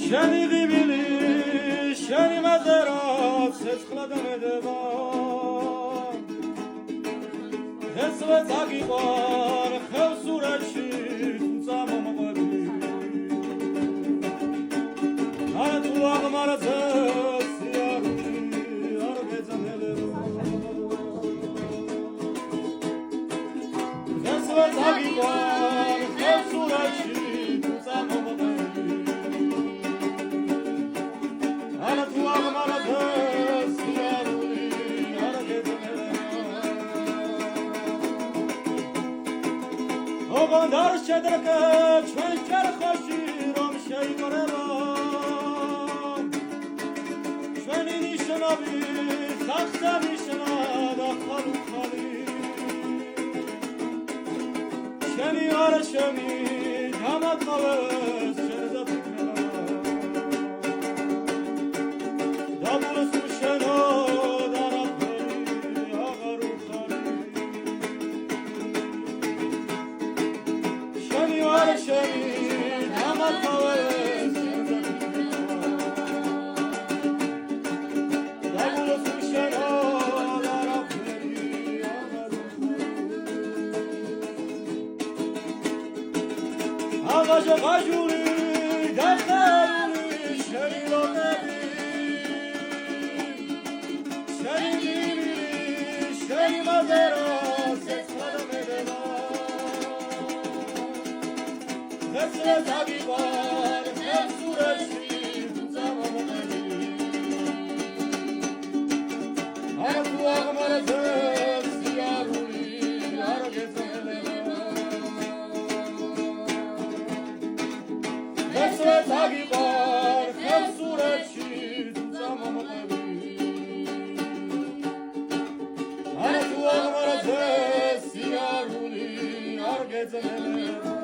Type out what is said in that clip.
შენი ღიმილი შენი მაზერა ცეცხლად მედება ესვე წაგიყვარ ხევსურეთში თუმცა მომყვები არა თუ აღმარზე სიარული არ გეძნელება ესვე წაგიყვარ ხევსურეთში თუმცა მომყვები არა თუ აღმარზე სიარული არ გეძნელება ოღონდ არ შედრკე ჩვენ ჭერხოში რომ შეიკრება ჩვენი ნიშნები სახსა ნიშნად ახალუხალი შენი არ შენი დამატყავეს შენზე ფიქრება დაბურს შენო დანაფერი აღარ უხალი შენი არ შენი დამატყავეს შენზე ფიქრება დაბურს შენო დანაფერი აღარ უხალი აღაშო გაჟული დახარული შენი ლოყები შენი ღიმილი შენი მაზერა ცეცხლად მედება ესვე წაგიყვარ ხევსურეთში თუმცა მომყვები არა თუ აღმარზე სიარული არ გეძნელება ესვე წაგიყვარ ხევსურეთში თუმცა მომყვები არა თუ აღმარზე სიარული არ გეძნელება